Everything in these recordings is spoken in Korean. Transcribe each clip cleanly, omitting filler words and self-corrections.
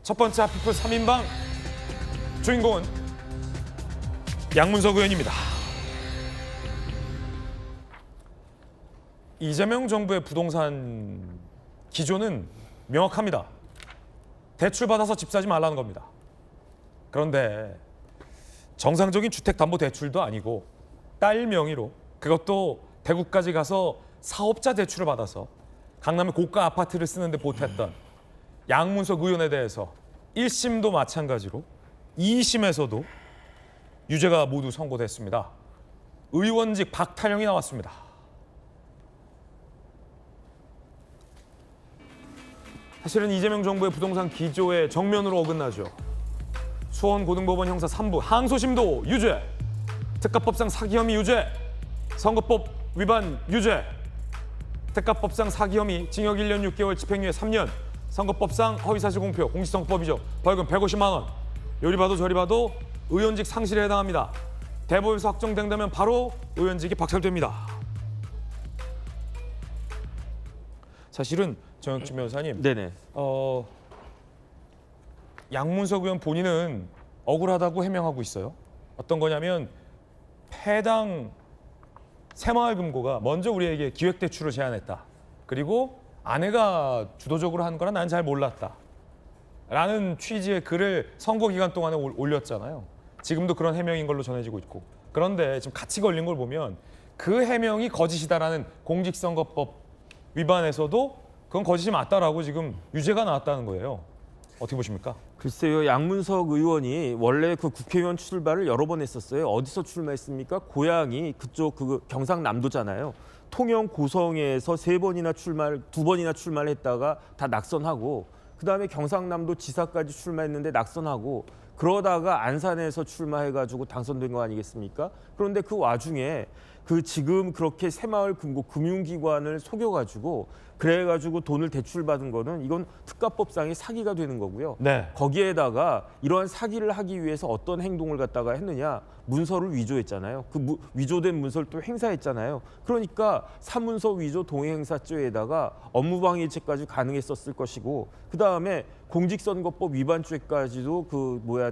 첫 번째 핫피플 3인방 주인공은 양문석 의원입니다. 이재명 정부의 부동산 기조는 명확합니다. 대출 받아서 집 사지 말라는 겁니다. 그런데 정상적인 주택담보대출도 아니고 딸 명의로, 그것도 대구까지 가서 사업자 대출을 받아서 강남의 고가 아파트를 쓰는데 보탰던 양문석 의원에 대해서 1심도 마찬가지로 2심에서도 유죄가 모두 선고됐습니다. 의원직 박탈형이 나왔습니다. 사실은 이재명 정부의 부동산 기조에 정면으로 어긋나죠. 수원고등법원 형사 3부 항소심도 유죄, 특가법상 사기 혐의 유죄, 선거법 위반 유죄, 특가법상 사기 혐의 징역 1년 6개월 집행유예 3년, 선거법상 허위사실 공표, 공직선거법이죠. 벌금 150만 원. 요리 봐도 저리 봐도 의원직 상실에 해당합니다. 대법에서 확정된다면 바로 의원직이 박탈됩니다. 사실은 정혁진 변호사님, 네네. 양문석 의원 본인은 억울하다고 해명하고 있어요. 어떤 거냐면 해당 새마을금고가 먼저 우리에게 기획대출을 제안했다. 그리고 아내가 주도적으로 한 거라 난 잘 몰랐다. 라는 취지의 글을 선거 기간 동안에 올렸잖아요. 지금도 그런 해명인 걸로 전해지고 있고. 그런데 지금 같이 걸린 걸 보면 그 해명이 거짓이다라는 공직선거법 위반에서도 그건 거짓이 맞다라고 지금 유죄가 나왔다는 거예요. 어떻게 보십니까? 글쎄요, 양문석 의원이 원래 그 국회의원 출마를 여러 번 했었어요. 어디서 출마했습니까? 고향이 그쪽 경상남도잖아요. 통영 고성에서 두 번이나 출마를 했다가 다 낙선하고, 그다음에 경상남도 지사까지 출마했는데 낙선하고, 그러다가 안산에서 출마해가지고 당선된 거 아니겠습니까? 그런데 그 와중에 지금 그렇게 새마을금고 금융기관을 속여가지고 그래가지고 돈을 대출받은 거는 이건 특가법상의 사기가 되는 거고요. 네. 거기에다가 이러한 사기를 하기 위해서 어떤 행동을 갖다가 했느냐, 문서를 위조했잖아요. 위조된 문서를 또 행사했잖아요. 그러니까 사문서 위조 동행행사죄에다가 업무방해죄까지 가능했었을 것이고, 그 다음에 공직선거법 위반죄까지도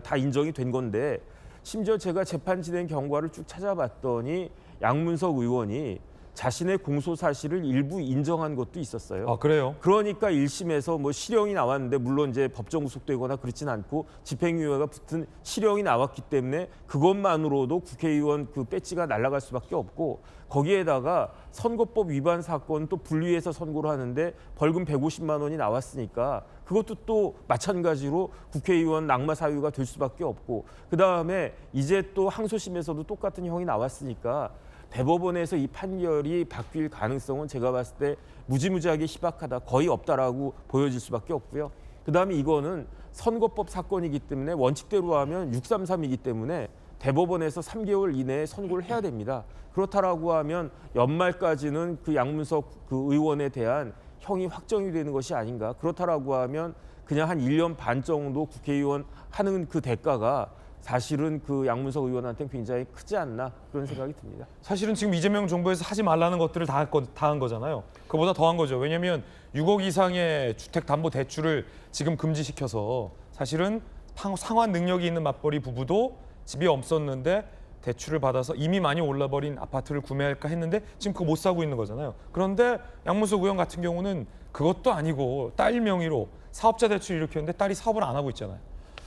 다 인정이 된 건데, 심지어 제가 재판 진행 경과를 쭉 찾아봤더니 양문석 의원이 자신의 공소 사실을 일부 인정한 것도 있었어요. 아, 그래요? 그러니까 1심에서 실형이 나왔는데, 물론 이제 법정 구속되거나 그렇진 않고 집행유예가 붙은 실형이 나왔기 때문에 그것만으로도 국회의원 배지가 날아갈 수밖에 없고, 거기에다가 선거법 위반 사건 또 분리해서 선고를 하는데 벌금 150만 원이 나왔으니까 그것도 또 마찬가지로 국회의원 낙마 사유가 될 수밖에 없고, 그다음에 이제 또 항소심에서도 똑같은 형이 나왔으니까 대법원에서 이 판결이 바뀔 가능성은 제가 봤을 때 무지무지하게 희박하다, 거의 없다라고 보여질 수밖에 없고요. 그다음에 이거는 선거법 사건이기 때문에 원칙대로 하면 633이기 때문에 대법원에서 3개월 이내에 선고를 해야 됩니다. 그렇다라고 하면 연말까지는 양문석 의원에 대한 형이 확정이 되는 것이 아닌가. 그렇다라고 하면 그냥 한 1년 반 정도 국회의원 하는 대가가 사실은 양문석 의원한테는 굉장히 크지 않나, 그런 생각이 듭니다. 사실은 지금 이재명 정부에서 하지 말라는 것들을 다 한 거잖아요. 그보다 더한 거죠. 왜냐하면 6억 이상의 주택담보대출을 지금 금지시켜서 사실은 상환 능력이 있는 맞벌이 부부도 집이 없었는데 대출을 받아서 이미 많이 올라버린 아파트를 구매할까 했는데 지금 그거 못 사고 있는 거잖아요. 그런데 양문석 의원 같은 경우는 그것도 아니고 딸 명의로 사업자 대출을 일으켰는데 딸이 사업을 안 하고 있잖아요.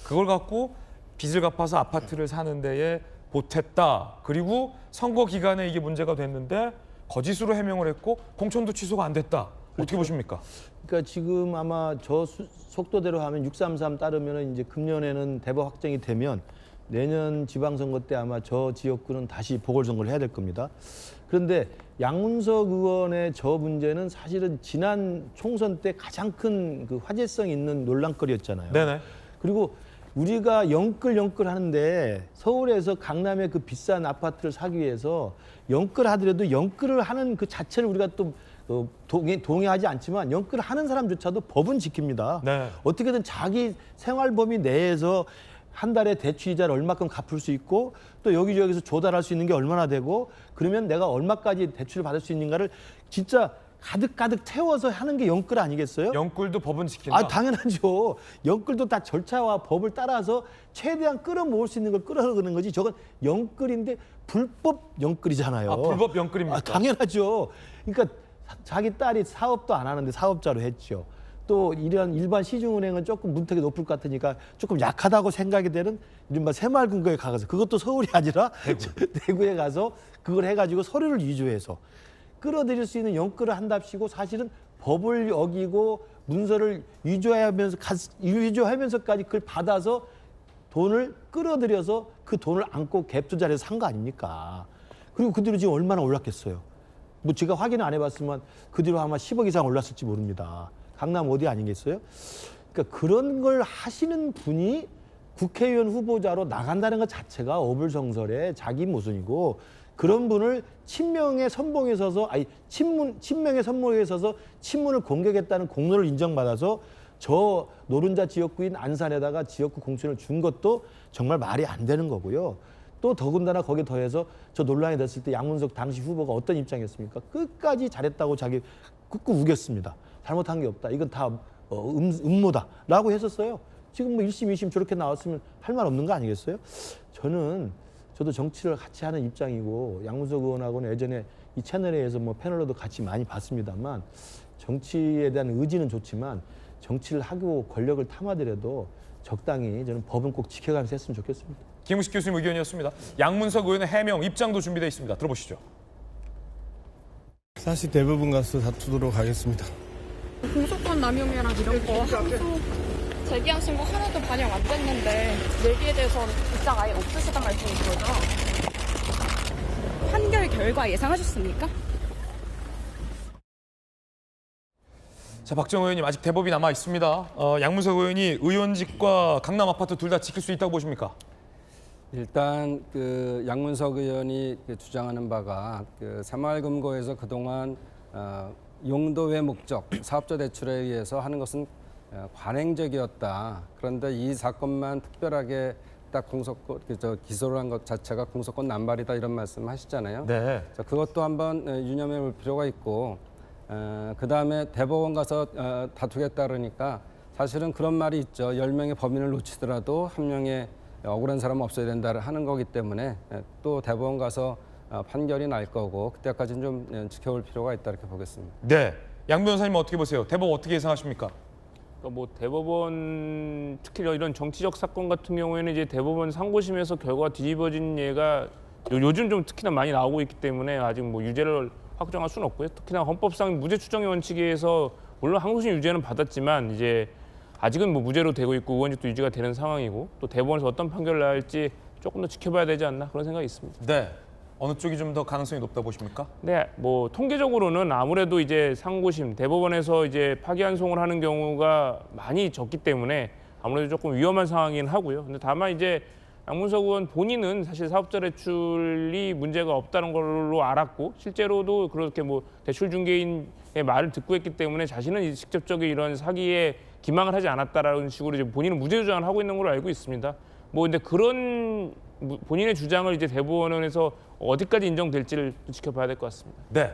그걸 갖고 빚을 갚아서 아파트를 사는 데에 보탰다. 그리고 선거 기간에 이게 문제가 됐는데 거짓으로 해명을 했고 공천도 취소가 안 됐다. 어떻게 보십니까? 그러니까 지금 아마 저 속도대로 하면 633 따르면 이제 금년에는 대법 확정이 되면 내년 지방선거 때 아마 저 지역구는 다시 보궐선거를 해야 될 겁니다. 그런데 양문석 의원의 저 문제는 사실은 지난 총선 때 가장 큰 화제성 있는 논란거리였잖아요. 네네. 그리고 우리가 영끌 하는데 서울에서 강남의 비싼 아파트를 사기 위해서 영끌하더라도 영끌을 하는 그 자체를 우리가 또 동의하지 않지만 영끌을 하는 사람조차도 법은 지킵니다. 네. 어떻게든 자기 생활 범위 내에서 한 달에 대출 이자를 얼마큼 갚을 수 있고 또 여기저기서 조달할 수 있는 게 얼마나 되고 그러면 내가 얼마까지 대출을 받을 수 있는가를 진짜 가득가득 채워서 하는 게 영끌 아니겠어요? 영끌도 법은 지킨다. 아, 당연하죠. 영끌도 다 절차와 법을 따라서 최대한 끌어모을 수 있는 걸 끌어내는 거지. 저건 영끌인데 불법 영끌이잖아요. 아, 불법 영끌입니까? 아, 당연하죠. 그러니까 자기 딸이 사업도 안 하는데 사업자로 했죠. 또 이런 일반 시중은행은 조금 문턱이 높을 것 같으니까 조금 약하다고 생각이 되는 이른바 새마을금고에 가서, 그것도 서울이 아니라 대구에 가서 그걸 해가지고 서류를 위조해서 끌어들일 수 있는 영끌을 한답시고 사실은 법을 어기고 문서를 위조하면서까지 그걸 받아서 돈을 끌어들여서 그 돈을 안고 갭 투자를 해서 산 거 아닙니까? 그리고 그 뒤로 지금 얼마나 올랐겠어요? 뭐 제가 확인을 안 해봤지만 그 뒤로 아마 10억 이상 올랐을지 모릅니다. 강남 어디 아니겠어요? 그러니까 그런 걸 하시는 분이 국회의원 후보자로 나간다는 것 자체가 어불성설의 자기 모순이고, 그런 분을 친명의 선봉에 서서, 친명의 선봉에 서서 친문을 공격했다는 공로를 인정받아서 저 노른자 지역구인 안산에다가 지역구 공천을 준 것도 정말 말이 안 되는 거고요. 또 더군다나 거기에 더해서 저 논란이 됐을 때 양문석 당시 후보가 어떤 입장이었습니까? 끝까지 잘했다고 자기 꾹꾹 우겼습니다. 잘못한 게 없다. 이건 다 음모다라고 했었어요. 지금 뭐 1심, 2심 저렇게 나왔으면 할 말 없는 거 아니겠어요? 저도 정치를 같이 하는 입장이고, 양문석 의원하고는 예전에 이 채널에서 뭐 패널로도 같이 많이 봤습니다만, 정치에 대한 의지는 좋지만 정치를 하고 권력을 탐하더라도 적당히 저는 법은 꼭 지켜가면서 했으면 좋겠습니다. 김우식 교수님 의견이었습니다. 양문석 의원의 해명 입장도 준비되어 있습니다. 들어보시죠. 사실 대부분 가서 다투도록 하겠습니다. 공소권 남용이랑 이런 거 항소 제기하신 거 하나도 반영 안 됐는데 내기에 대해서 입장 아예 없으시단 말씀인 거죠? 판결 결과 예상하셨습니까? 자, 박정호 의원님 아직 대법이 남아 있습니다. 양문석 의원이 의원직과 강남 아파트 둘 다 지킬 수 있다고 보십니까? 일단 그 양문석 의원이 주장하는 바가 그 새마을금고에서 그동안 용도 외 목적 사업자 대출에 의해서 하는 것은 관행적이었다. 그런데 이 사건만 특별하게 딱 기소를 한 것 자체가 공소권 남발이다, 이런 말씀하시잖아요. 네. 자, 그것도 한번 유념해 볼 필요가 있고, 그 다음에 대법원 가서 다투겠다 그러니까 사실은 그런 말이 있죠. 10명의 범인을 놓치더라도 한 명의 억울한 사람은 없어야 된다 하는 거기 때문에 또 대법원 가서 판결이 날 거고, 그때까지는 좀 지켜볼 필요가 있다, 이렇게 보겠습니다. 네. 양 변호사님 어떻게 보세요? 대법 어떻게 예상하십니까? 그러니까 뭐 대법원, 특히 이런 정치적 사건 같은 경우에는 이제 대법원 상고심에서 결과가 뒤집어진 예가 요즘 좀 특히나 많이 나오고 있기 때문에 아직 뭐 유죄를 확정할 수는 없고요. 특히나 헌법상 무죄 추정의 원칙에 의해서 물론 항소심 유죄는 받았지만 이제 아직은 뭐 무죄로 되고 있고 의원직도 유지가 되는 상황이고, 또 대법원에서 어떤 판결을 날지 조금 더 지켜봐야 되지 않나, 그런 생각이 있습니다. 네. 어느 쪽이 좀 더 가능성이 높다 보십니까? 네, 뭐 통계적으로는 아무래도 이제 상고심, 대법원에서 이제 파기환송을 하는 경우가 많이 적기 때문에 아무래도 조금 위험한 상황이긴 하고요. 근데 다만 이제 양문석 의원 본인은 사실 사업자 대출이 문제가 없다는 걸로 알았고, 실제로도 그렇게 뭐 대출 중개인의 말을 듣고 했기 때문에 자신은 직접적인 이런 사기에 기망을 하지 않았다라는 식으로 이제 본인은 무죄 주장을 하고 있는 걸로 알고 있습니다. 뭐 근데 그런 본인의 주장을 이제 대법원에서 어디까지 인정될지를 지켜봐야 될 것 같습니다. 네.